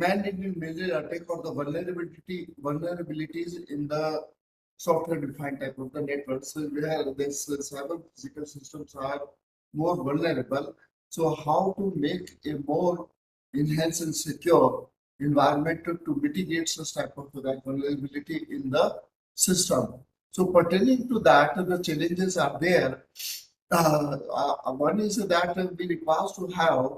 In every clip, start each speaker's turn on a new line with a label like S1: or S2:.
S1: man-in-the-middle attack or the vulnerabilities in the software-defined type of the network. So where this cyber physical systems are more vulnerable. So how to make a more enhanced and secure environment to mitigate such type of that vulnerability in the system. So pertaining to that, the challenges are there. One is that we require to have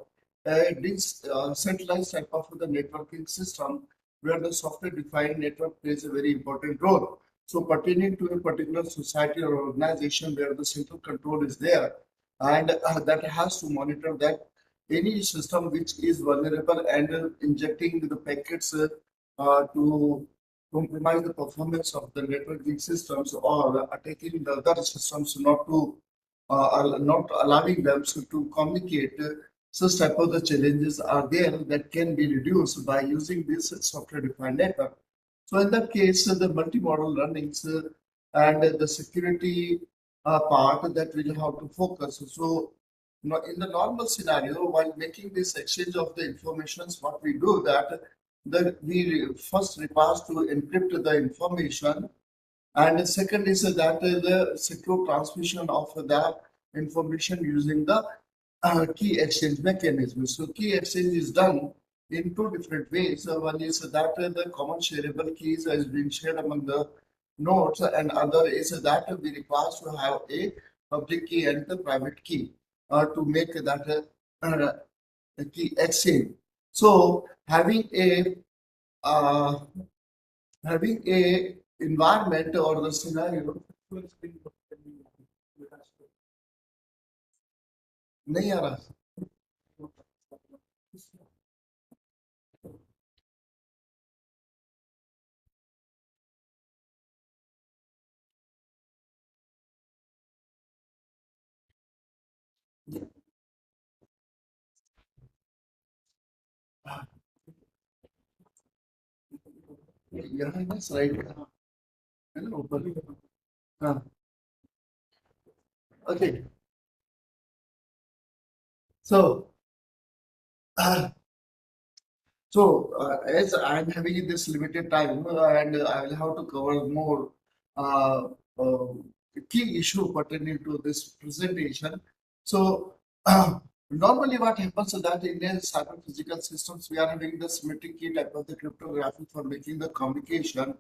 S1: this centralized type of the networking system where the software-defined network plays a very important role. So pertaining to a particular society or organization where the central control is there, and that has to monitor that any system which is vulnerable and injecting the packets to compromise the performance of the networking systems or attacking the other systems not allowing them to communicate. Such type of the challenges are there that can be reduced by using this software-defined network. So in that case, the multi-model learnings and the security part that we'll have to focus. So, in the normal scenario, while making this exchange of the informations, what we do that we first requires to encrypt the information, and the second is that the secure transmission of the information using the key exchange mechanism. So key exchange is done in two different ways. One is that the common shareable keys has been shared among the nodes, and other is that we require to have a public key and the private key to make that key exchange. So uh, having a environment or the scenario नहीं आ रहा यहाँ है ना slide है ना ऊपर हाँ okay so as I'm having this limited time and I will have to cover more uh, uh, key issue pertaining to this presentation. So, normally what happens is that in the cyber physical systems, we are having the symmetric key type of the cryptography for making the communication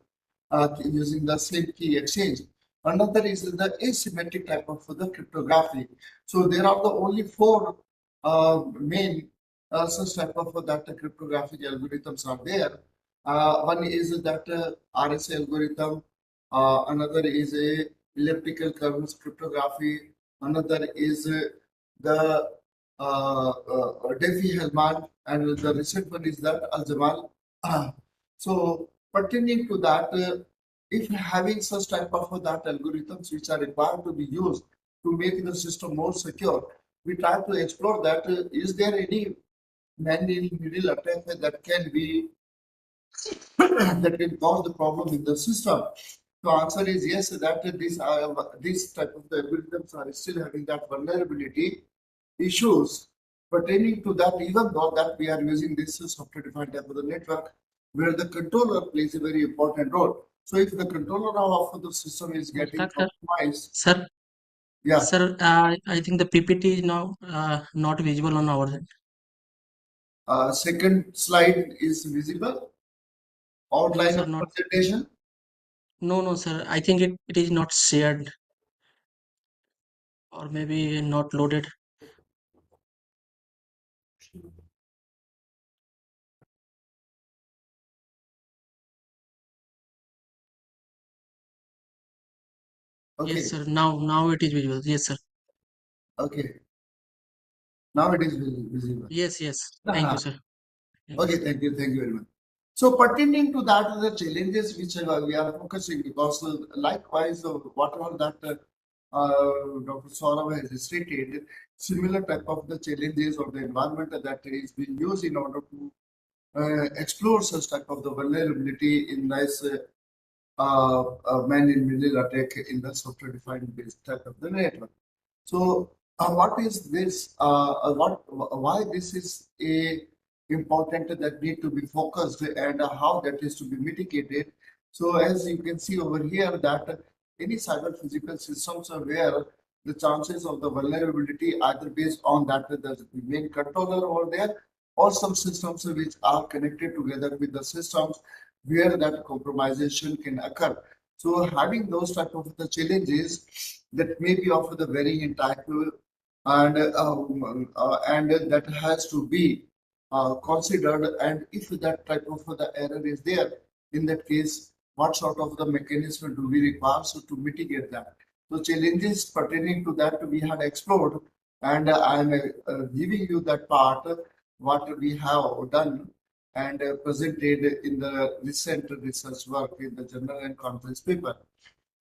S1: using the same key exchange. Another is the asymmetric type of the cryptography. So there are the only four main such type of that cryptographic algorithms are there. One is that RSA algorithm. Another is a elliptical curves cryptography. Another is the Diffie-Hellman, and the recent one is that Al-Jamal. So pertaining to that, if having such type of that algorithms which are required to be used to make the system more secure, we try to explore that is there any man-in-the-middle attack that can be that can cause the problem in the system. The answer is yes, that these type of the algorithms are still having that vulnerability issues pertaining to that, even though that we are using this software-defined type of the network, where the controller plays a very important role. So if the controller of the system is getting
S2: Sir,
S1: compromised,
S2: sir,
S1: yeah,
S2: sir, I think the PPT is now not visible on our end.
S1: second slide is visible,
S2: No,
S1: outline
S2: sir,
S1: of
S2: not.
S1: presentation.
S2: No, sir. I think it is not shared or maybe not loaded.
S1: Okay,
S2: Yes, sir. Now it is visible. Yes, sir.
S1: okay. Now it is visible.
S2: Yes. Thank you, sir. Thank you.
S1: Okay, thank you very much. So pertaining to that, the challenges which we are focusing, because likewise, whatever that Dr. Saurav has stated, similar type of the challenges or the environment that is being used in order to explore such type of the vulnerability in this man-in-middle attack in the software-defined based type of the network. So, what is this? Why this is a important that need to be focused and how that is to be mitigated. So as you can see over here that any cyber physical systems are where the chances of the vulnerability either based on that the main controller over there or some systems which are connected together with the systems where that compromisation can occur. So having those type of the challenges that may be of the varying type and that has to be considered. And if that type of the error is there, in that case, what sort of the mechanism do we require so to mitigate that? So challenges pertaining to that we had explored, and I'm giving you that part what we have done and presented in the recent research work in the journal and conference paper.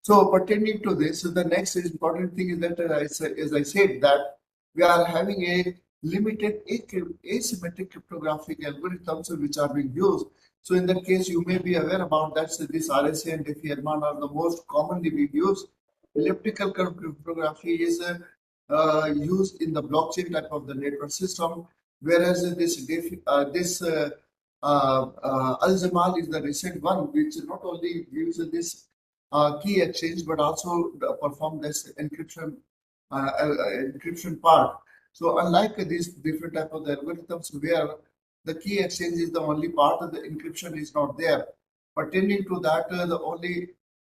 S1: So pertaining to this, so the next important thing is that as I said that we are having a limited asymmetric cryptographic algorithms which are being used. So in that case, you may be aware about that. So this RSA and Diffie-Hellman are the most commonly being used. Elliptical cryptography is used in the blockchain type of the network system, whereas Alzamal is the recent one, which not only uses this key exchange, but also perform this encryption part. So unlike these different type of the algorithms where the key exchange is the only part of the encryption is not there, pertaining to that the only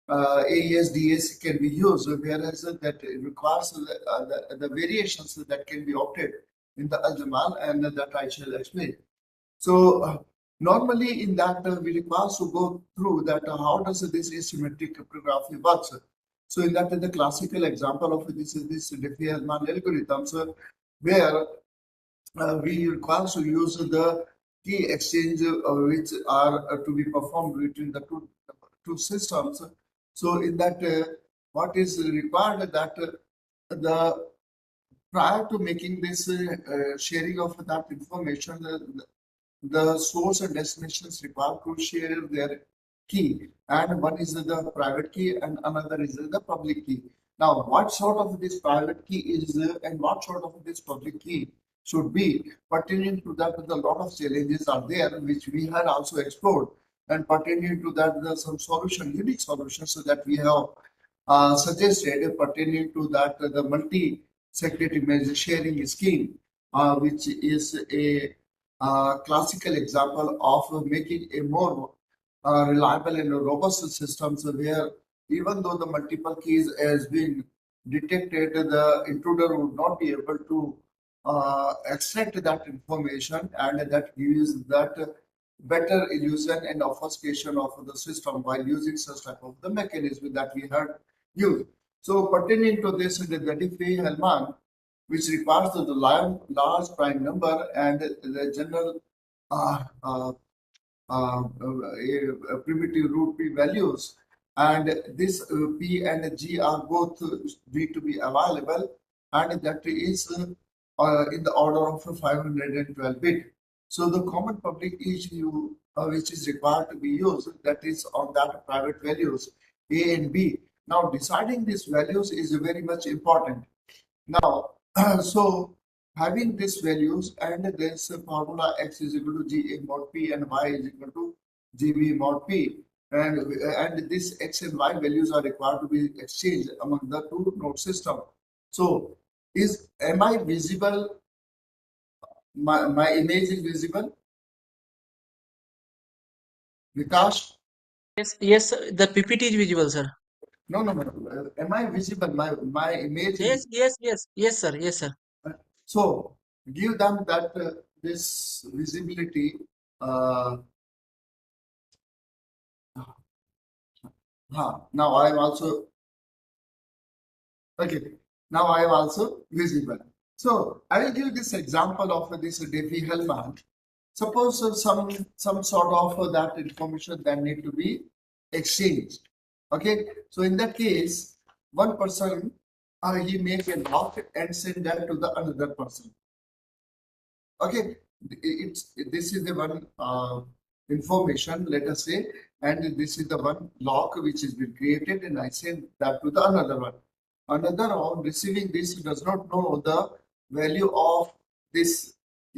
S1: AES can be used, whereas that it requires the variations that can be opted in the Aljamal and that I shall explain. So normally in that we require to go through that how does this asymmetric cryptography works. So in that the classical example of this is this Diffie-Hellman algorithm, so where we require to use the key exchange which are to be performed between the two systems. So in that what is required that the prior to making this sharing of that information, the source and destinations require to share their key, and one is the private key and another is the public key. Now, what sort of this private key is and what sort of this public key should be pertaining to that, a lot of challenges are there which we had also explored, and pertaining to that, there's some unique solutions that we have suggested pertaining to that the multi-secret image sharing scheme, which is a classical example of making a more reliable and robust system. So where even though the multiple keys has been detected, the intruder would not be able to extract that information, and that gives that better illusion and obfuscation of the system by using such type of the mechanism that we had used. So pertaining to this, the Diffie-Hellman, which requires the large prime number and the general uh, uh, primitive root p values, and this p and g are both need to be available, and that is in the order of 512 bit. So the common public ECU which is required to be used, that is on that private values a and b. Now deciding these values is very much important. Now, so having these values and this formula x is equal to g a mod p and y is equal to gb mod p, and this x and y values are required to be exchanged among the two node system. So, am I visible? My image is visible, Vikash?
S2: Yes, yes, sir. The PPT is visible, sir.
S1: No, no, no. Am I visible? My image is.
S2: Yes, yes, yes, yes, sir. Yes, sir.
S1: So give them that this visibility. Uh, Now I am also okay. Now I am also visible. So I will give this example of this Diffie-Hellman. Suppose some sort of that information that need to be exchanged. Okay. So in that case, one person he make a lock and send that to the another person. Okay, it's this is the one information, let us say, and this is the one lock which has been created, and I send that to the another one. Another on receiving this does not know the value of this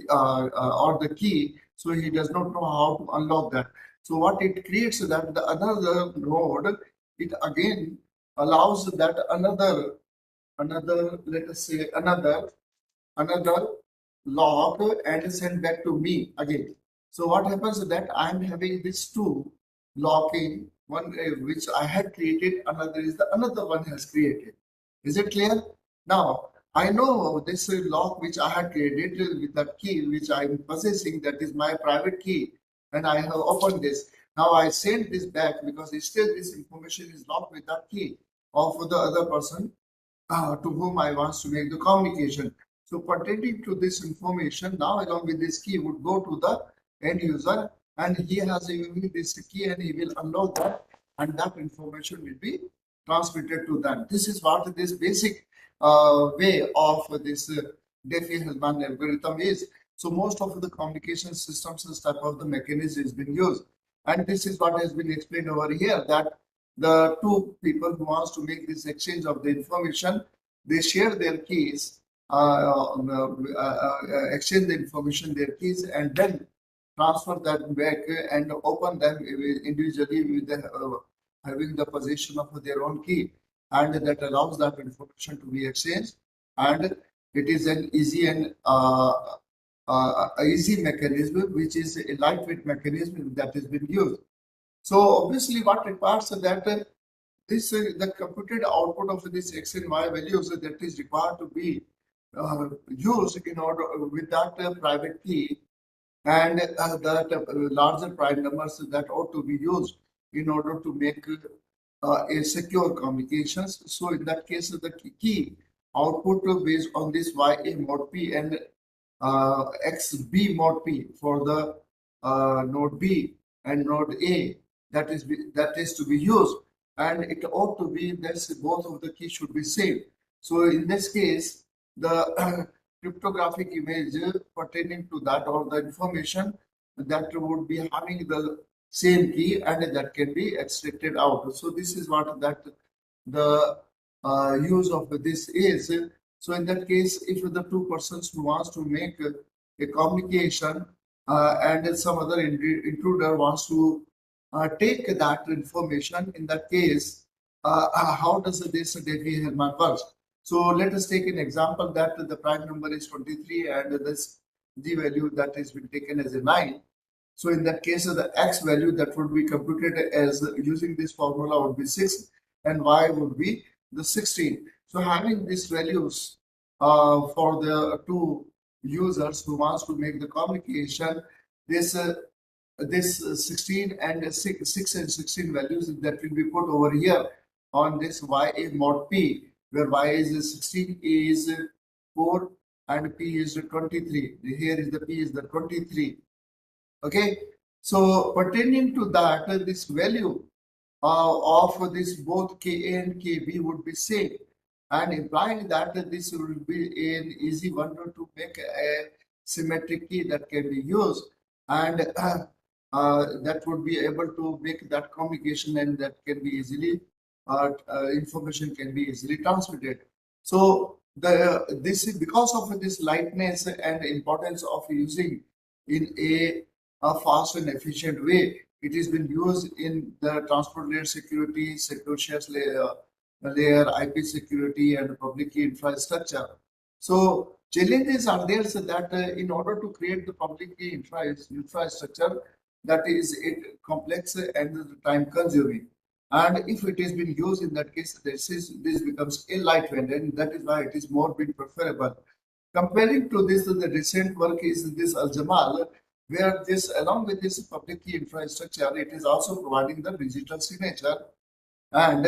S1: or the key So he does not know how to unlock that. So what it creates is that the another node, it again allows that another, let us say another log and send back to me again. So what happens is that I'm having these two logging, one which I had created, another is the another one has created. Is it clear? Now I know this log which I had created with that key which I'm possessing, that is my private key, and I have opened this. Now I send this back because still this information is locked with that key of the other person to whom I want to make the communication. So pertaining to this information, now along with this key would go to the end user, and he has using this key and he will unlock that, and that information will be transmitted to them. This is what this basic way of this Diffie-Hellman algorithm is. So most of the communication systems, this type of the mechanism has been used, and this is what has been explained over here, that the two people who wants to make this exchange of the information, they share their keys, exchange the information, their keys, and then transfer that back and open them individually with the, having the possession of their own key, and that allows that information to be exchanged, and it is an easy and easy mechanism, which is a lightweight mechanism that has been used. So obviously, what requires that this the computed output of this x and y values that is required to be used in order with that private key, and that larger prime numbers that ought to be used in order to make a secure communications. So in that case, the key output based on this YA mod P and XB mod P for the node B and node A, that is to be used, and it ought to be that both of the keys should be saved. So in this case, the cryptographic image pertaining to that, or the information that would be having the same key, and that can be extracted out. So this is what that the use of this is. So in that case, if the two persons who wants to make a communication and some other intruder wants to take that information, in that case, how does this Diffie-Hellman works? So let us take an example that the prime number is 23 and this G value that is been taken as a 9. So in that case, the X value that would be computed as using this formula would be 6, and Y would be the 16. So having these values for the two users who wants to make the communication, this 16 and 6 and 16 values that will be put over here on this YA mod P, where Y is 16, A is 4, and P is 23. Here is the P is the 23. Okay, so pertaining to that, this value of this both Ka and Kb would be same, and implying that this will be an easy one to make a symmetric key that can be used, and that would be able to make that communication, and that can be easily information can be easily transmitted. So this is because of this lightness and importance of using in a fast and efficient way. It has been used in the transport layer security, secure shares layer, IP security, and public key infrastructure. So challenges are there, so that in order to create the public key infrastructure, that is it complex and time consuming. And if it has been used in that case, this becomes a lightweight, and that is why it is more been preferable. Comparing to this, the recent work is this Al-Jamal, where this, along with this public key infrastructure, it is also providing the digital signature and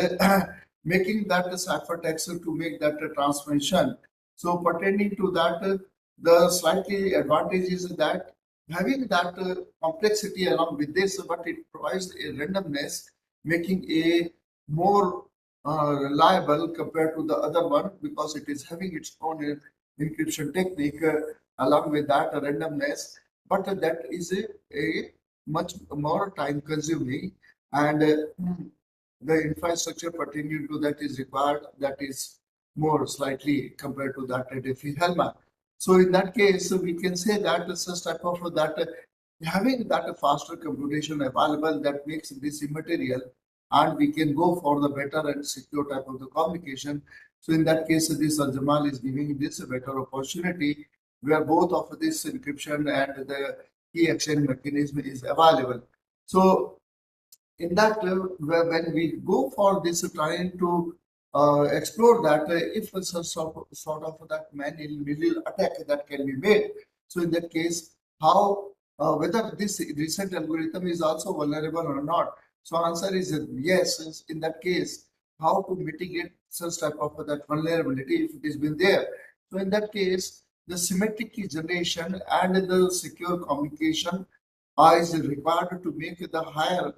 S1: making that ciphertext to make that transmission. So pertaining to that, the slightly advantage is that having that complexity along with this, but it provides a randomness, making a more reliable compared to the other one, because it is having its own encryption technique along with that randomness, but that is a much more time consuming, and the infrastructure pertaining to that is required, that is more slightly compared to that Diffie-Hellman. So in that case, we can say that such type of that having that faster computation available that makes this immaterial, and we can go for the better and secure type of the communication. So in that case, this Jamal is giving this a better opportunity where both of this encryption and the key exchange mechanism is available. So in that when we go for this trying to explore that if it's a sort of that manual attack that can be made, so in that case how whether this recent algorithm is also vulnerable or not. So answer is yes. In that case, how to mitigate such type of that vulnerability if it has been there. So in that case, the symmetric key generation and the secure communication is required to make the higher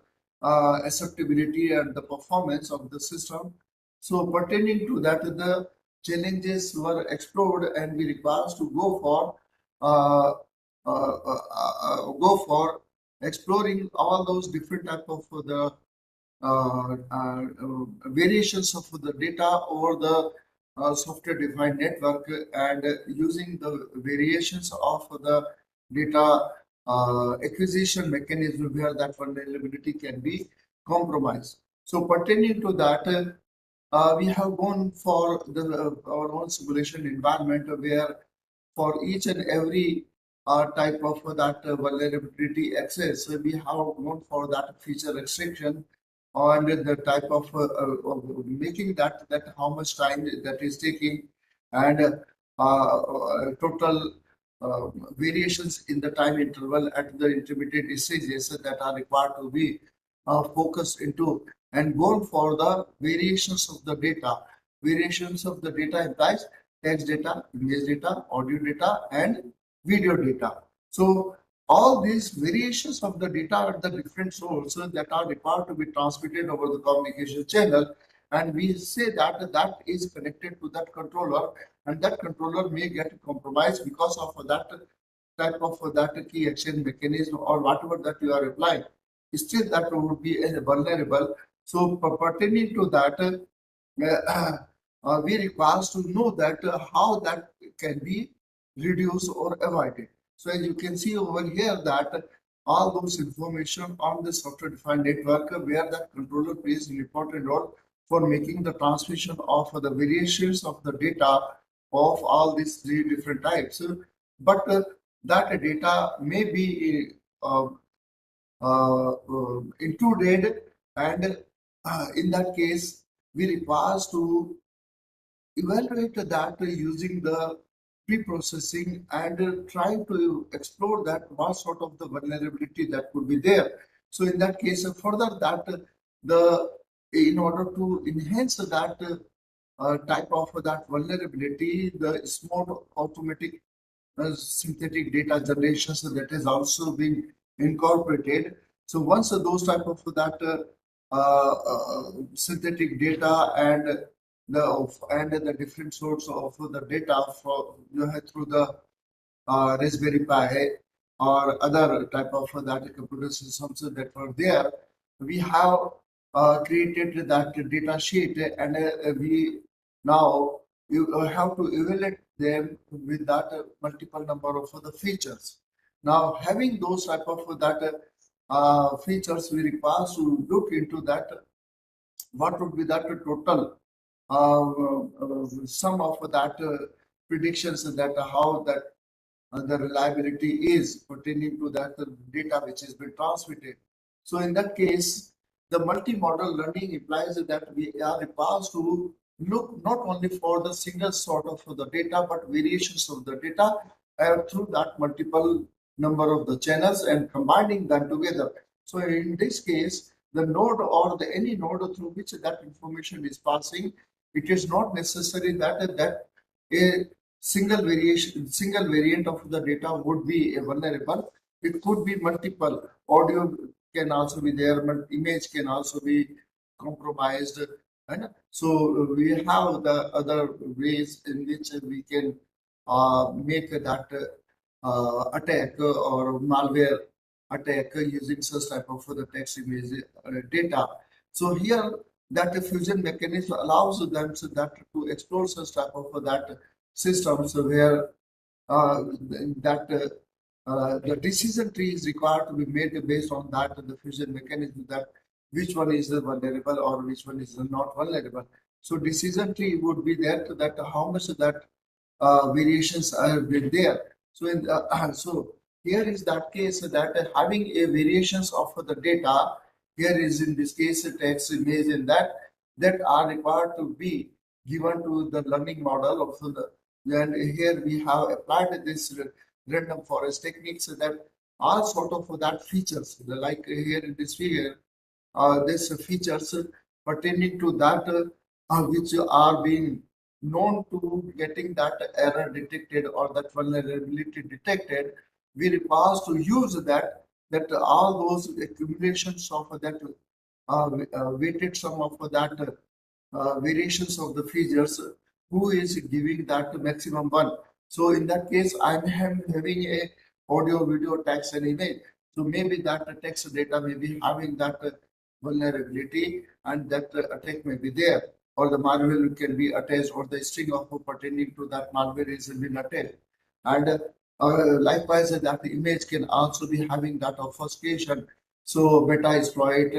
S1: acceptability and the performance of the system. So pertaining to that, the challenges were explored, and we requires to uh, go for exploring all those different type of the variations of the data over the software-defined network, and using the variations of the data acquisition mechanism where that vulnerability can be compromised. So pertaining to that, we have gone for our own simulation environment where for each and every type of that vulnerability access, we have gone for that feature restriction and the type of making that how much time that is taking, and total variations in the time interval at the intermediate stages that are required to be focused into, and gone for the variations of the data. Variations of the data implies text data, image data, audio data, and video data. So all these variations of the data are the different sources that are required to be transmitted over the communication channel, and we say that that is connected to that controller, and that controller may get compromised because of that type of that key exchange mechanism or whatever that you are applying. Still that would be vulnerable. So pertaining to that, we requires to know that how that can be reduced or avoided. So as you can see over here that all those information on the software defined network where that controller plays an important role for making the transmission of the variations of the data of all these three different types. But that data may be intruded, and in that case we requires to evaluate that using the pre-processing and trying to explore that what sort of the vulnerability that could be there. So in that case, further that the in order to enhance that type of that vulnerability, the small automatic synthetic data generations that is also being incorporated. So once those type of that synthetic data and the different sorts of the data for through the Raspberry Pi or other type of that computer systems that were there, we have created that data sheet, and we now you have to evaluate them with that multiple number of the features. Now having those type of that features, we require to look into that what would be that total sum of that predictions that how that the reliability is pertaining to that data which has been transmitted. So in that case, the multi-model learning implies that we are required to look not only for the single sort of the data, but variations of the data through that multiple number of the channels and combining them together. So in this case, the node or the any node through which that information is passing, it is not necessary that a single variant of the data would be vulnerable. It could be multiple. Audio can also be there, but image can also be compromised. And so we have the other ways in which we can make that attack or malware attack using such type of the text image data. So here that fusion mechanism allows them so that to explore such type of that systems where that the decision tree is required to be made based on that the fusion mechanism, that which one is the vulnerable or which one is not vulnerable. So decision tree would be there that how much that variations have been there. So so here is that case that having a variations of the data, here is in this case a text, image, and that are required to be given to the learning model of the. And here we have applied this random forest techniques that are sort of that features like here in this figure, these features pertaining to that which are being known to getting that error detected or that vulnerability detected. We require to use that all those accumulations of that weighted sum of that variations of the features, who is giving that maximum one. So in that case, I'm having a audio, video, text, and image. So maybe that text data may be having that vulnerability, and that attack may be there, or the malware can be attached, or the string of pertaining to that malware is been attached. And likewise, that image can also be having that obfuscation. So meta exploit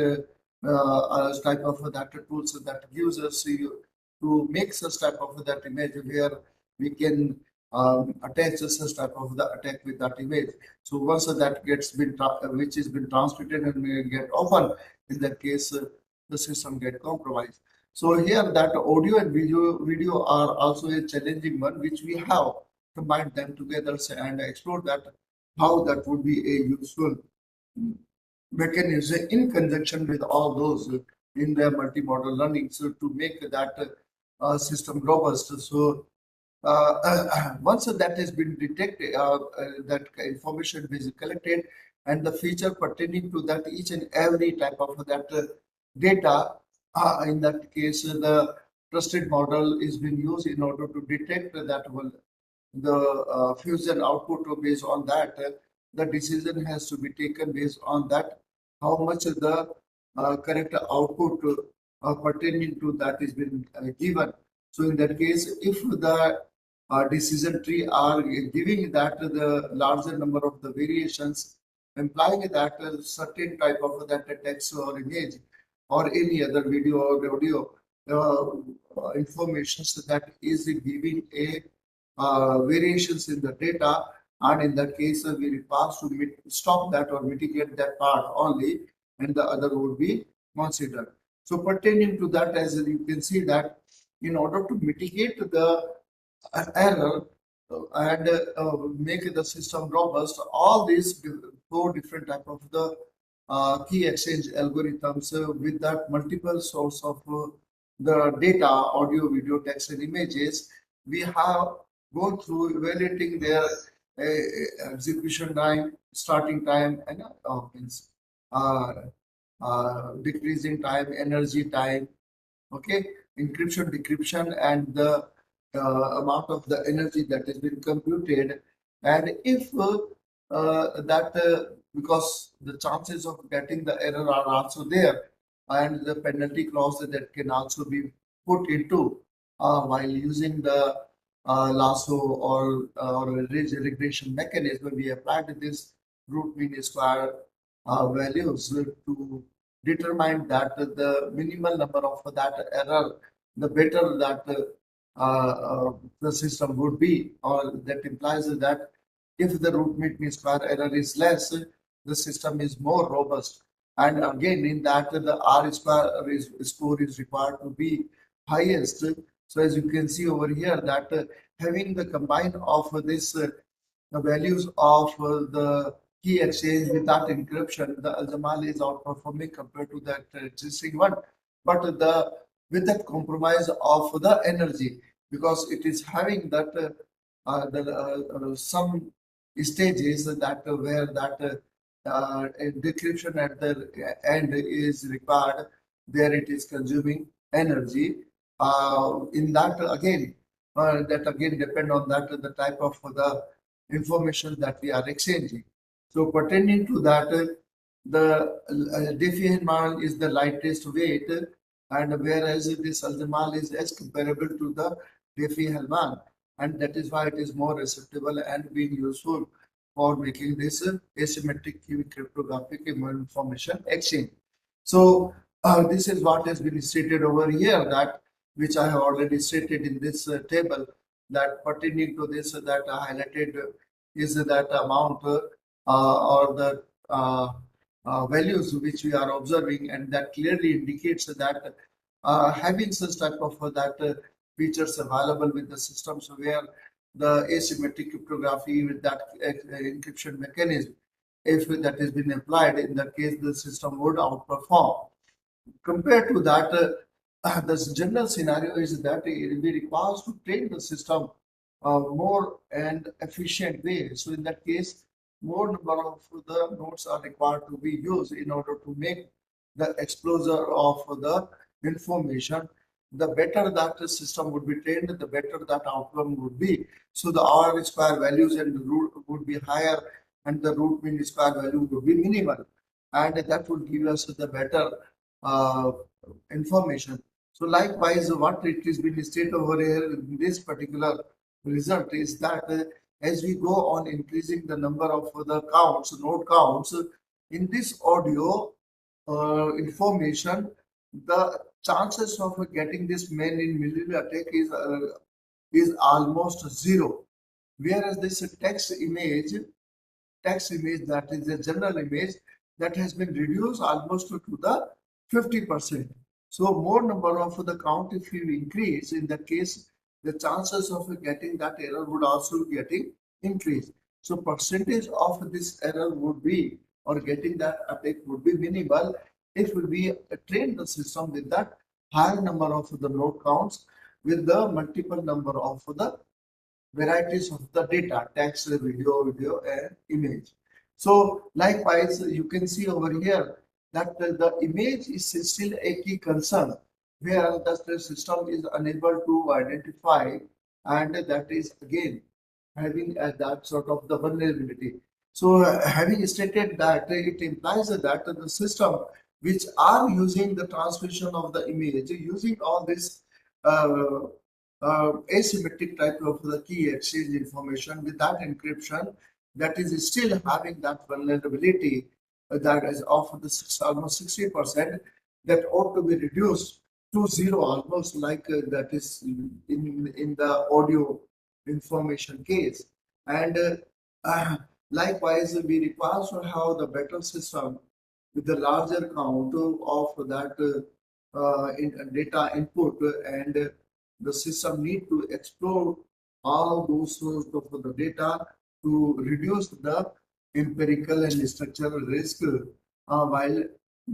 S1: type of that tools that gives us to make such type of that image where we can attach such type of the attack with that image. So once that gets been which is been transmitted and may get open, in that case the system get compromised. So here that audio and video are also a challenging one, which we have combined them together and explore that how that would be a useful mechanism in conjunction with all those in their multimodal learning, so to make that system robust. So once that has been detected, that information is collected, and the feature pertaining to that each and every type of that data, in that case, the trusted model is being used in order to detect that one the fusion output based on that. The decision has to be taken based on that, how much the correct output pertaining to that is been given. So in that case, if the decision tree are giving that the larger number of the variations, implying that a certain type of that text or image or any other video or audio information that is giving a variations in the data, and in that case we require to stop that or mitigate that part only, and the other would be considered. So pertaining to that, as you can see that in order to mitigate the error and make the system robust, all these four different type of the key exchange algorithms with that multiple source of the data, audio, video, text, and images, we have gone through evaluating their execution time, starting time, and means, uh, decreasing time, energy time, okay, encryption, decryption, and the amount of the energy that has been computed. And if that because the chances of getting the error are also there, and the penalty clause that can also be put into while using the lasso or ridge regression mechanism, we applied this root mean square values to determine that the minimal number of that error, the better that the system would be, or that implies that if the root mean square error is less, the system is more robust. And again, in that the R square score is required to be highest. So as you can see over here, that having the combine of this the values of the key exchange without encryption, the Aljamal is outperforming compared to that existing one. But the with that compromise of the energy, because it is having that some stages that where that decryption at the end is required, there it is consuming energy. In that again, that again depend on that the type of the information that we are exchanging. So pertaining to that, the Diffie-Hellman is the lightest weight, and whereas this Aljamal is as comparable to the Diffie-Hellman, and that is why it is more acceptable and being useful for making this asymmetric cryptographic information exchange. So this is what has been stated over here, that which I have already stated in this table, that pertaining to this that I highlighted is that amount or the values which we are observing, and that clearly indicates that having such type of that features available with the systems where the asymmetric cryptography with that encryption mechanism, if that has been applied, in that case the system would outperform. Compared to that, the general scenario is that it will be required to train the system more and efficient way. So in that case, more number of the nodes are required to be used in order to make the exposure of the information. The better that the system would be trained, the better that outcome would be. So the R square values and the root would be higher, and the root mean square value would be minimal, and that would give us the better uh, information. So likewise, what it is being stated over here in this particular result is that as we go on increasing the number of the counts, node counts, in this audio information, the chances of getting this man in million attack is almost zero. Whereas this text image that is a general image, that has been reduced almost to the 50%. So more number of the count if you increase, in that case the chances of getting that error would also getting increased. So percentage of this error would be, or getting that attack would be minimal if we train the system with that higher number of the node counts with the multiple number of the varieties of the data, text, video, and image. So likewise, you can see over here that the image is still a key concern, where the system is unable to identify, and that is again having that sort of the vulnerability. So having stated that, it implies that the system which are using the transmission of the image, using all this uh, asymmetric type of the key exchange information with that encryption, that is still having that vulnerability that is of the almost 60%, that ought to be reduced to zero, almost like that is in the audio information case. And likewise, we require to have the better system with the larger count of that data input, and the system need to explore all those sources of the data to reduce the empirical and structural risk while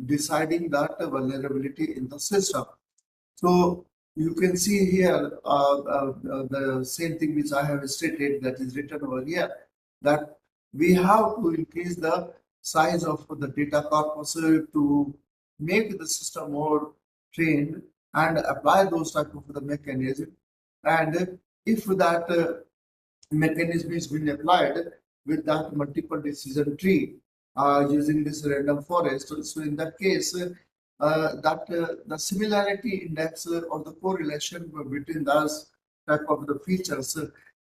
S1: deciding that vulnerability in the system. So you can see here the same thing which I have stated, that is written over here, that we have to increase the size of the data corpus to make the system more trained and apply those type of the mechanism. And if that mechanism is being applied with that multiple decision tree using this random forest. So in that case, the similarity index or the correlation between those type of the features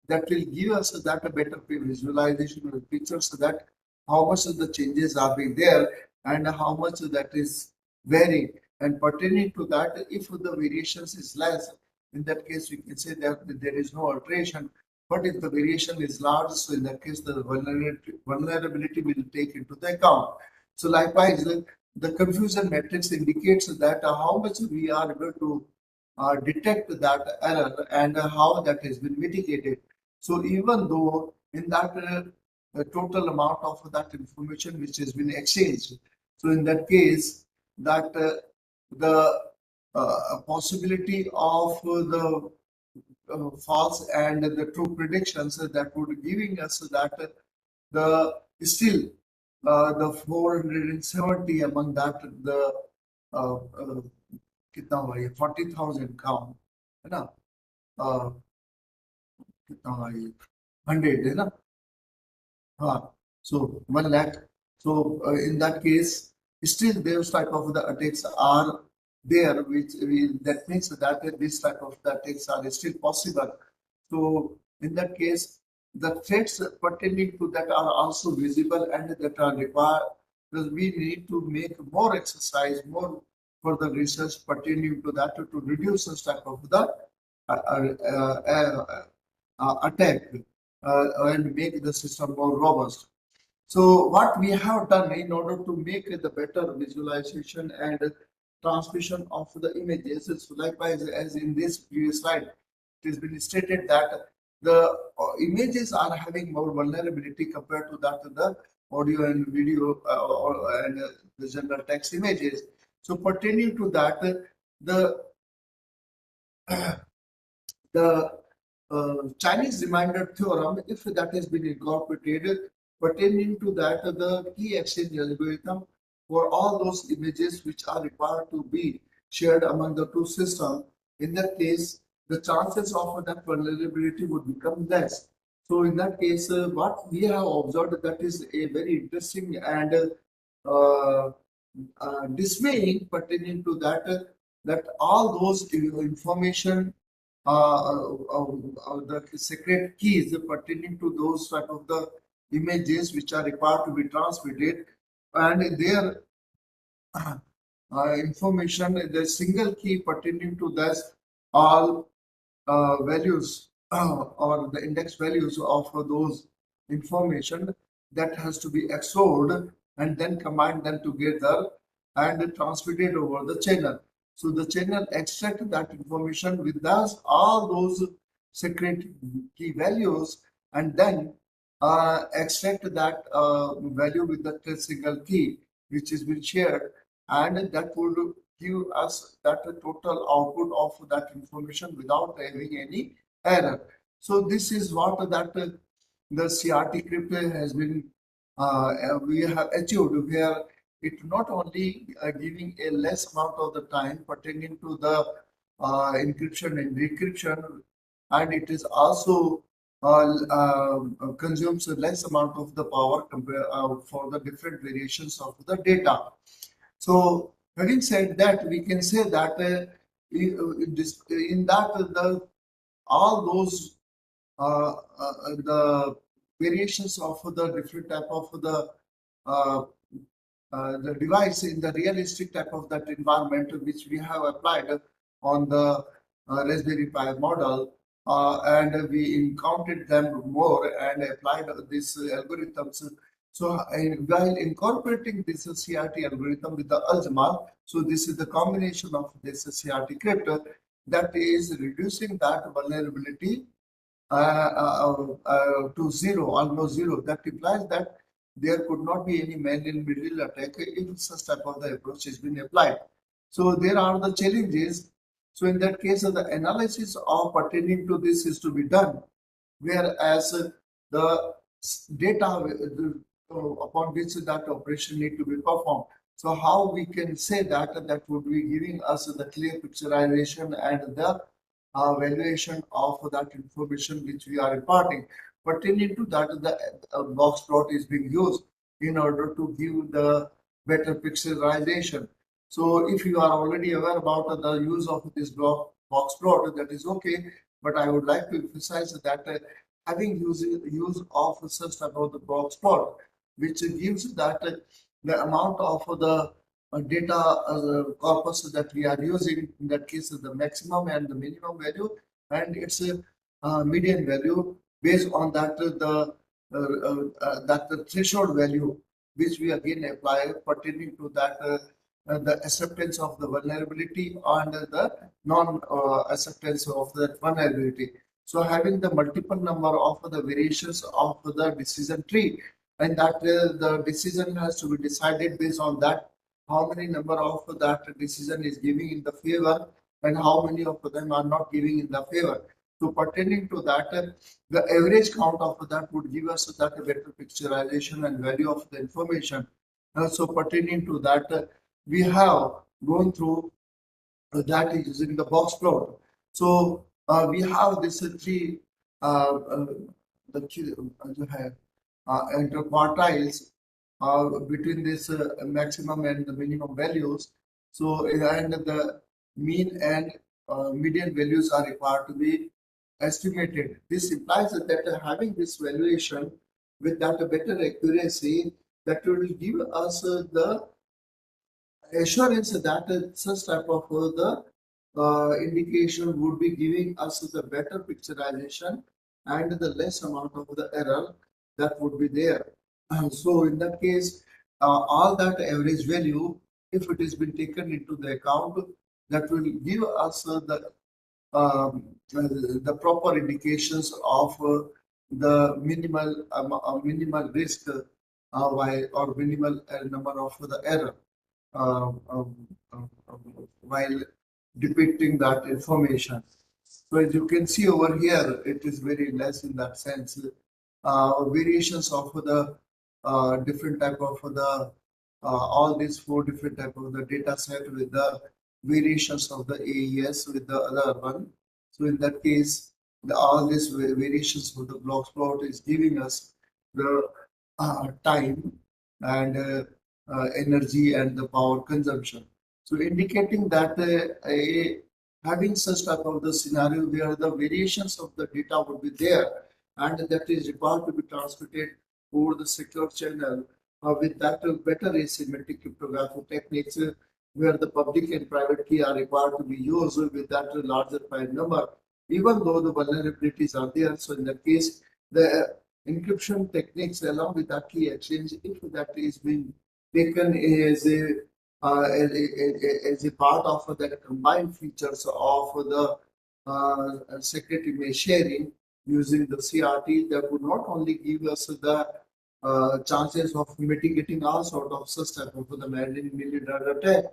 S1: that will give us that a better visualization of the picture, so that how much of the changes are being there and how much that is varying. And pertaining to that, if the variations is less, in that case we can say that there is no alteration. But if the variation is large, so in that case, the vulnerability will take into the account. So likewise, the confusion matrix indicates that how much we are able to detect that error and how that has been mitigated. So even though in that the total amount of that information which has been exchanged, so in that case, that the possibility of the false and the true predictions that would giving us that the still the 470 among that the कितना हुआ ये 40,000 count है ना कितना हुआ ये 100 है ना हाँ so 1 lakh. So in that case, still those type of the attacks are there, which that means that this type of the attacks are still possible. So in that case, the threats pertaining to that are also visible and that are required. Because we need to make more exercise, more further research pertaining to that to reduce such type of the attack and make the system more robust. So what we have done in order to make the better visualization and transmission of the images is likewise as in this previous slide, it has been stated that the images are having more vulnerability compared to that of the audio and video and the general text images. So pertaining to that, the the Chinese reminder theorem, if that has been incorporated, pertaining to that, the key exchange algorithm for all those images which are required to be shared among the two systems, in that case, the chances of that vulnerability would become less. So in that case, what we have observed that is a very interesting and uh, dismaying pertaining to that, that all those information the secret keys pertaining to those type of the images which are required to be transmitted and their information, the single key pertaining to this all values or the index values of those information that has to be XORed and then combine them together and transmitted over the channel. So the channel extract that information with us all those secret key values and then extract that value with the single key which is been shared and that would give us that total output of that information without having any error. So this is what that the CRT crypt has been we have achieved where it not only giving a less amount of the time pertaining to the encryption and decryption and it is also consumes a less amount of the power for the different variations of the data. So, having said that, we can say that in that the all those the variations of the different type of uh, the device in the realistic type of that environment which we have applied on the Raspberry Pi model and we encountered them more and applied these algorithms. So while incorporating this CRT algorithm with the Algebra, so this is the combination of this CRT crypto that is reducing that vulnerability to zero, almost zero. That implies that there could not be any man-in-middle attack if such type of the approach has been applied. So there are the challenges. So in that case, the analysis of pertaining to this is to be done, whereas the data upon which that operation need to be performed. So how we can say that that would be giving us the clear picturization and the valuation of that information which we are imparting. Pertaining to that, the box plot is being used in order to give the better pixelization. So if you are already aware about the use of this box plot, that is okay. But I would like to emphasize that having use of such type of the box plot, which gives that the amount of the data corpus that we are using, in that case, the maximum and the minimum value, and its a median value based on that that the threshold value which we again apply pertaining to that the acceptance of the vulnerability and the non acceptance of that vulnerability. So having the multiple number of the variations of the decision tree and that the decision has to be decided based on that how many number of that decision is giving in the favor and how many of them are not giving in the favor. So pertaining to that, the average count of that would give us that better picturization and value of the information. So pertaining to that, we have gone through that is using the box plot. So we have this three the interquartiles between this maximum and the minimum values. So and the mean and median values are required to be estimated. This implies that having this valuation with that better accuracy, that will give us the assurance that such type of the indication would be giving us the better picturization and the less amount of the error that would be there. So in that case, all that average value, if it has been taken into the account, that will give us um, the proper indications of the minimal risk or minimal number of the error while depicting that information. So as you can see over here, it is very less in that sense. Variations of the different type of the all these four different type of the data set with the variations of the AES with the other one. So in that case, all these variations of the blocks plot is giving us the time and energy and the power consumption. So indicating that having such type of the scenario where the variations of the data would be there and that is required to be transmitted over the secure channel with that better asymmetric cryptographic techniques where the public and private key are required to be used with that larger prime number, even though the vulnerabilities are there. So in that case, the encryption techniques along with that key exchange, if that is being taken as a part of the combined features of the secret image sharing using the CRT, that would not only give us the chances of mitigating all sort of such type of the man in middle attack,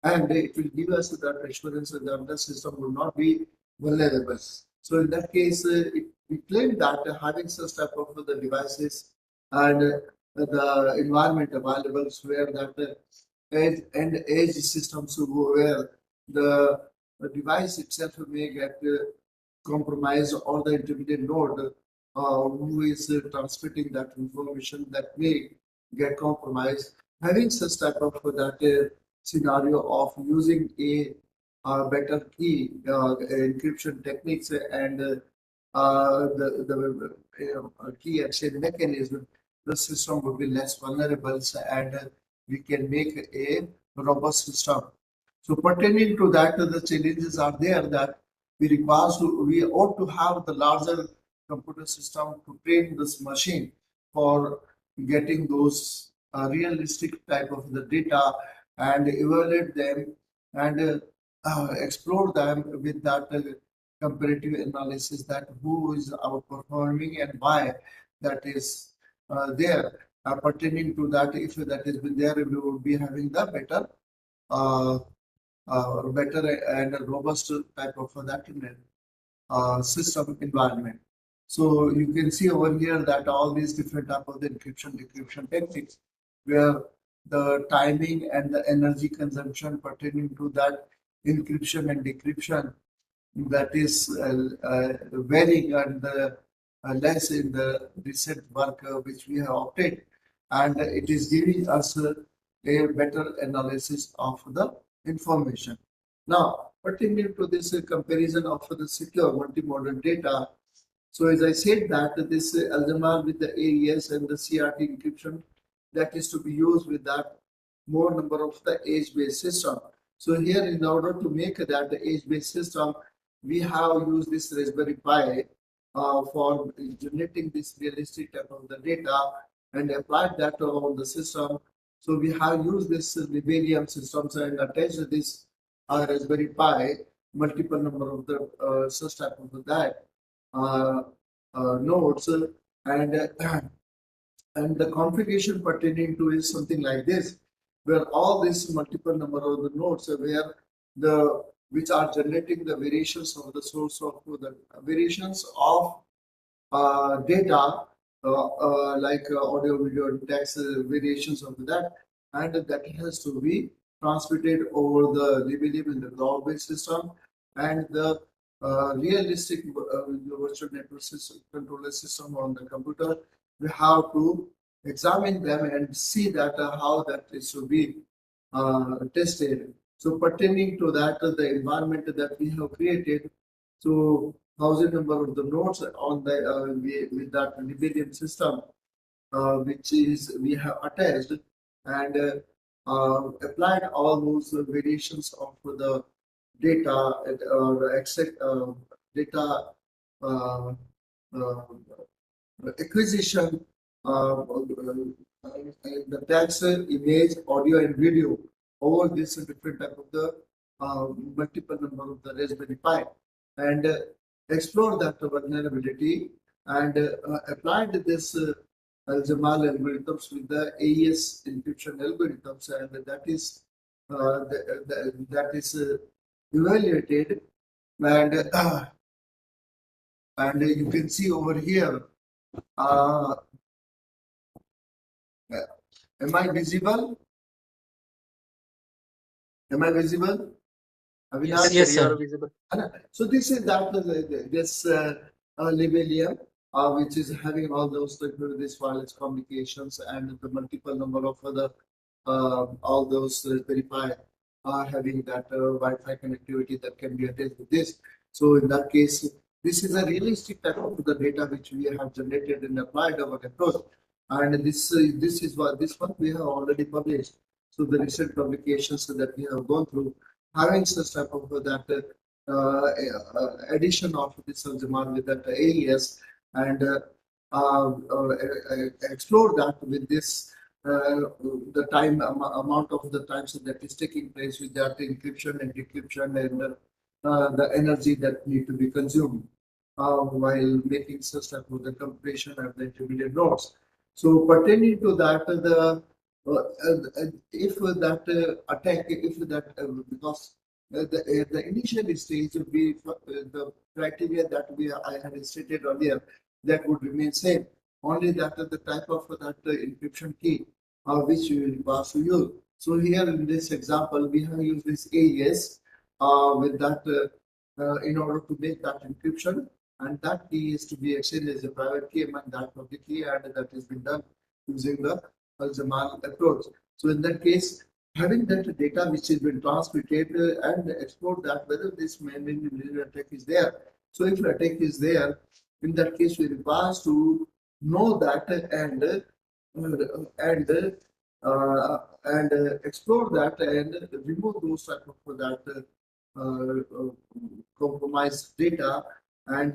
S1: and it will give us that assurance that the system will not be vulnerable. So in that case, we claim that having such type of the devices and the environment available where that edge and edge systems where the device itself may get compromised or the intermediate node who is transmitting that information that may get compromised. Having such type of that scenario of using a better key encryption techniques and the key exchange mechanism, the system would be less vulnerable and we can make a robust system. So pertaining to that, the challenges are there that we ought to have the larger computer system to train this machine for getting those realistic type of the data and evaluate them and explore them with that comparative analysis that who is outperforming and why that is there. Pertaining to that, if that has been there, we would be having the uh, better and robust type of that system environment. So you can see over here that all these different type of the encryption decryption techniques where the timing and the energy consumption pertaining to that encryption and decryption that is varying and less in the recent work which we have opted, and it is giving us a better analysis of the information. Now, pertaining to this comparison of the secure multimodal data, so as I said that this algebra with the AES and the CRT encryption that is to be used with that more number of the age-based system. So here in order to make that age-based system, we have used this Raspberry Pi for generating this realistic type of the data and applied that on the system. So we have used this Liberium systems and attached this Raspberry Pi multiple number of the such type of that uh, nodes and and the configuration pertaining to is something like this, where all these multiple number of the nodes are where the which are generating the variations of the source of the variations of data like audio, video, and text variations of that, and that has to be transmitted over the Libelium in the cloud-based system, and the realistic virtual network system, controller system on the computer. We have to examine them and see that how that is to be tested. So pertaining to that, the environment that we have created So 1,000 number of the nodes on the with that Liberian system, which is we have attached and applied all those variations of the data or except data uh, uh, acquisition, the text, image, audio, and video over this different type of the multiple number of the Raspberry Pi, and explore that vulnerability and applied this Jamal algorithms with the AES encryption algorithms, and that is that is evaluated, and and you can see over here. Uh, Am I visible? Am I visible?
S2: Yes,
S1: Avinash?
S2: yes,
S3: You
S2: sir.
S3: are visible.
S1: So this is that this Libelium, which is having all those this wireless communications and the multiple number of other all those verify are having that Wi-Fi connectivity that can be attached with this. So in that case, this is a realistic type of the data which we have generated and applied our approach. And this is what this one we have already published. So the recent publications that we have gone through, having such type of that addition of this Aljaman with that AES and explore that with this the time amount of the times that is taking place with that encryption and decryption and the energy that need to be consumed while making such type of the compression of the intermediate nodes. So pertaining to that, if that attack, if that because the initial stage would be the criteria that I had stated earlier that would remain same. Only that the type of that encryption key which we will pass to you. So here in this example, we have used this AES with that in order to make that encryption, and that key is to be exchanged as a private key among that public key, and that has been done using the Al-Zaman approach. So in that case, having that data which has been transmitted and explore that whether this malware attack is there. So if the attack is there, in that case we require to know that and explore that and remove those type of that compromised data and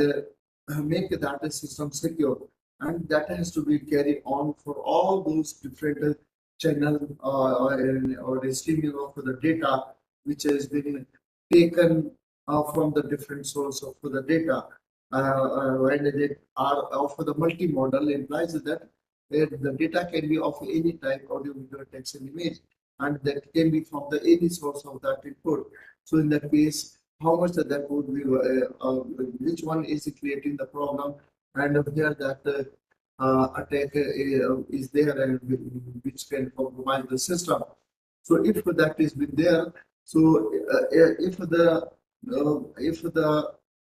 S1: make the data system secure, and that has to be carried on for all those different channel or the streaming of the data which has been taken from the different source of the data. When they are of the multimodal implies that the data can be of any type, audio, video, text, and image, and that can be from the any source of that input. So in that case, how much that would be, which one is creating the problem, and here that attack is there and which can compromise the system. So if that is been there, so if the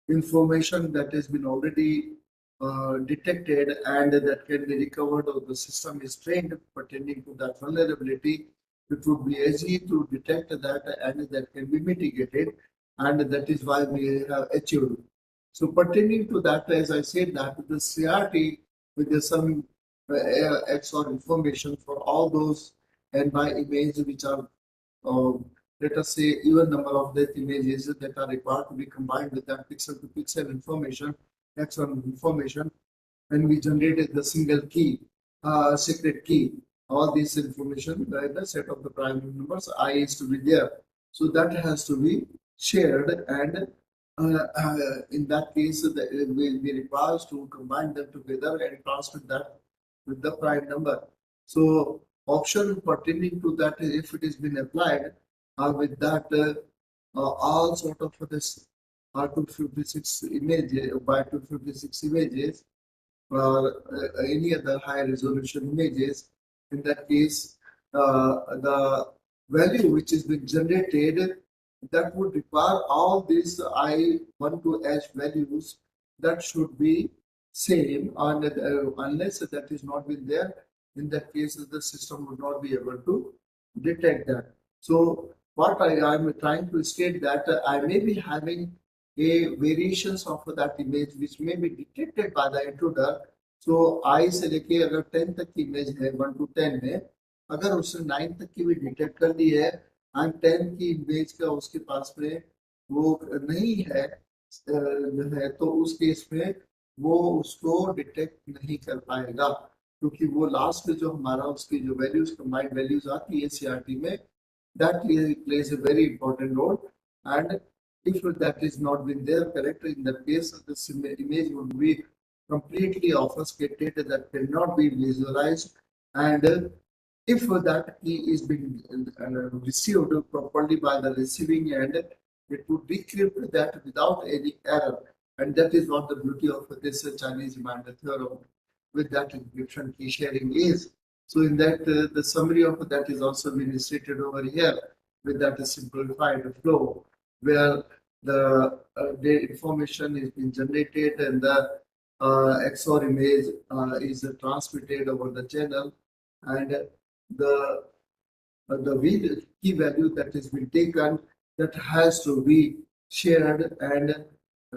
S1: information that has been already detected and that can be recovered or the system is trained pertaining to that vulnerability, it would be easy to detect that and that can be mitigated, and that is why we have achieved. So pertaining to that, as I said, that the CRT with some XOR information for all those and by image which are let us say even number of the images that are required to be combined with that pixel to pixel information, XOR information, and we generated the single key, secret key. All this information, the set of the prime numbers, I is to be there. So that has to be shared, and in that case, we require to combine them together and transmit that with the prime number. So option pertaining to that, if it has been applied with that, all sort of this 256 images by 256 images or any other high resolution images. In that case, the value which is being generated that would require all these I1 to H values that should be same, and unless that is not been there, in that case the system would not be able to detect that. So what I am trying to state that I may be having a variations of that image which may be detected by the intruder. So आई से लेके अगर 10 तक की image है 1 to 10 में, अगर उसने 9 तक की भी डिटेक्ट कर ली है एंड 10 की इमेज का उसके पास में वो नहीं है जो है, तो उस केस में वो उसको डिटेक्ट नहीं कर पाएगा, क्योंकि वो लास्ट में जो हमारा उसकी जो वैल्यूज कंबाइंड वैल्यूज आती है सीआरटी में, that plays a very important role. And if that is not been there correct, in that case the image would be completely obfuscated, that cannot be visualized. And if that key is being received properly by the receiving end, it would decrypt that without any error. And that is what the beauty of this Chinese reminder theorem with that encryption key sharing is. So in that, the summary of that is also been stated over here with that simplified flow, where the information is being generated and the XOR image is transmitted over the channel, and the key value that has been taken, that has to be shared, and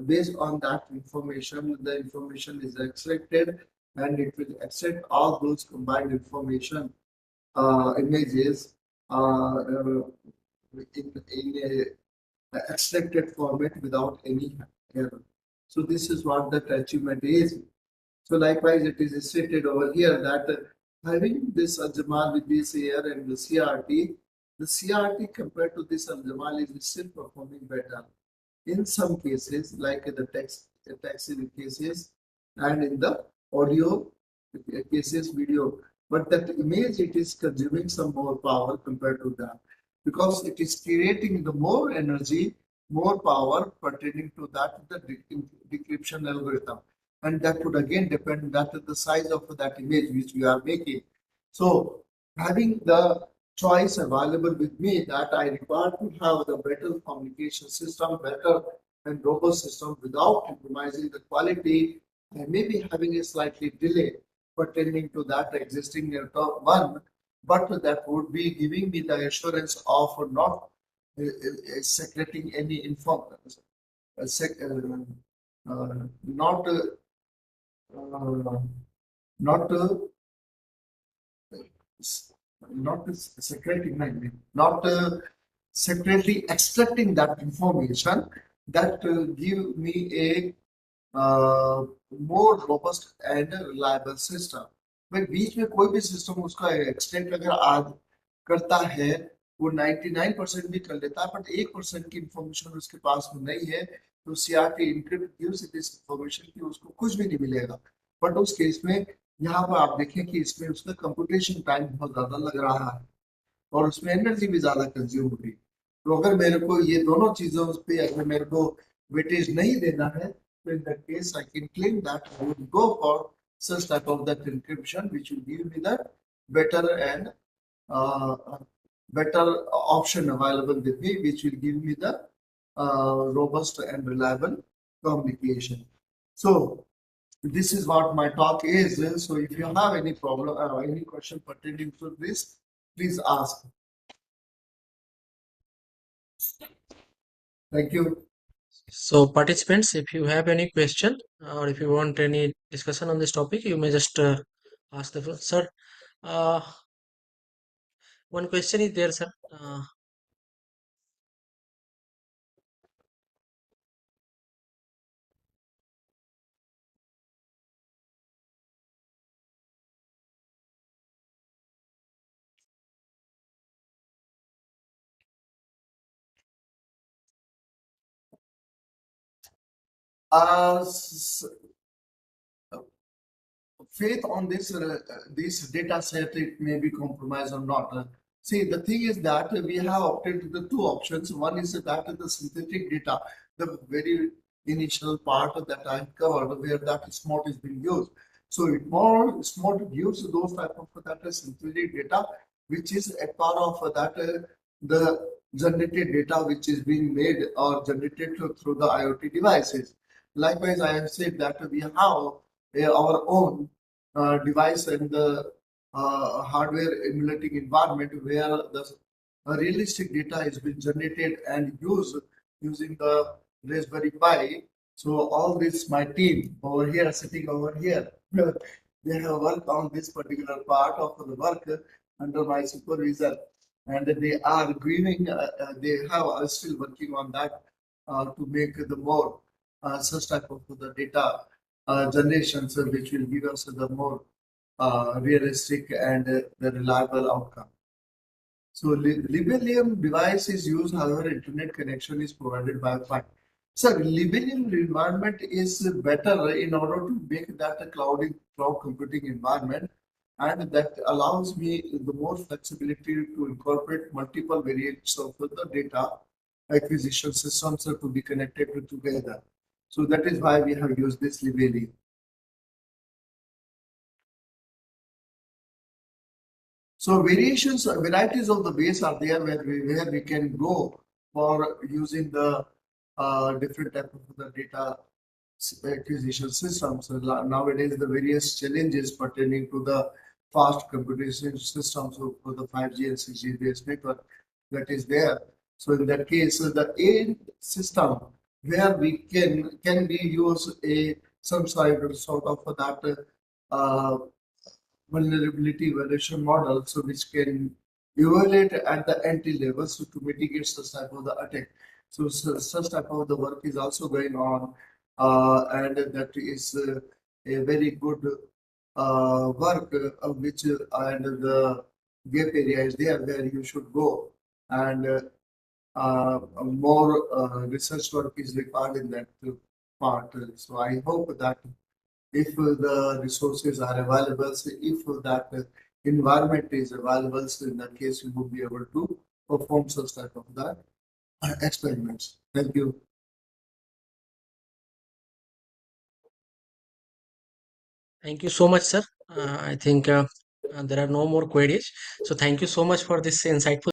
S1: based on that information the information is extracted, and it will extract all those combined information images in a extracted format without any error. So this is what the achievement is. So likewise, it is stated over here that having this Aljamal with this air and the CRT compared to this Aljamal is still performing better in some cases, like the text cases, and in the audio cases, video. But that image, it is consuming some more power compared to that, because it is creating the more energy, more power pertaining to that the decryption algorithm, and that would again depend that the size of that image which we are making. So having the choice available with me, that I require to have the better communication system, better and robust system without compromising the quality, and maybe having a slightly delay pertaining to that existing one, but that would be giving me the assurance of not secreting any information, not uh, not not secreting, not secretly extracting that information, that give me a more robust and reliable system. भाई बीच में कोई भी system उसका extent अगर आज करता है, वो 99% भी कर लेता है, बट 1% की इंफॉर्मेशन उसके पास में नहीं है, तो CRT encrypt gives this information कि उसको कुछ भी नहीं मिलेगा। बट उस केस में यहाँ पर आप देखें कि इसमें उसका कंप्यूटेशन टाइम बहुत ज्यादा लग रहा है और उसमें एनर्जी भी ज्यादा कंज्यूम हो रही है। तो अगर मेरे को ये दोनों चीजों पे अगर मेरे को वेटेज नहीं देना है, तो in that case I can claim that I would go for such type of that encryption which will give me the better and better option available with me, which will give me the robust and reliable communication. So this is what my talk is. So if you have any problem or any question pertaining to this, please ask. Thank you.
S2: So participants, if you have any question or if you want any discussion on this topic, you may just ask the sir. Uh, one question is there, sir.
S1: Uh, Faith on this data set, it may be compromised or not. See, the thing is that we have opted the two options. One is that the synthetic data, the very initial part that I covered, where that SMOT is being used. So it more SMOT gives those type of that synthetic data, which is a part of that the generated data which is being made or generated through the IoT devices. Likewise, I have said that we have our own device and the hardware emulating environment, where the realistic data has been generated and used using the Raspberry Pi. So all this, my team over here, sitting over here, they have worked on this particular part of the work under my supervision, and they are giving. They have are still working on that to make the more such type of the data generations, which will give us the more realistic and the reliable outcome. So Libelium device is used, however, internet connection is provided by Wi-Fi. So Libelium environment is better in order to make that a cloud computing environment, and that allows me the more flexibility to incorporate multiple variants of the data acquisition systems to be connected together. So that is why we have used this Libelium. So varieties of the base are there where we can go for using the different type of the data acquisition systems. So nowadays, the various challenges pertaining to the fast computation systems for the 5G and 6G based network that is there. So in that case, the A system where we can we use a some sort of that uh, vulnerability evaluation model, so which can evaluate at the entry level, so to mitigate such type of the attack. So, such type of the work is also going on, and that is a very good work, which and the gap area is there where you should go, and more research work is required in that part. So I hope that if the resources are available, so if that environment is available, so in that case, you will be able to perform such type of that experiments. Thank you.
S2: Thank you so much, sir. I think there are no more queries. So thank you so much for this insightful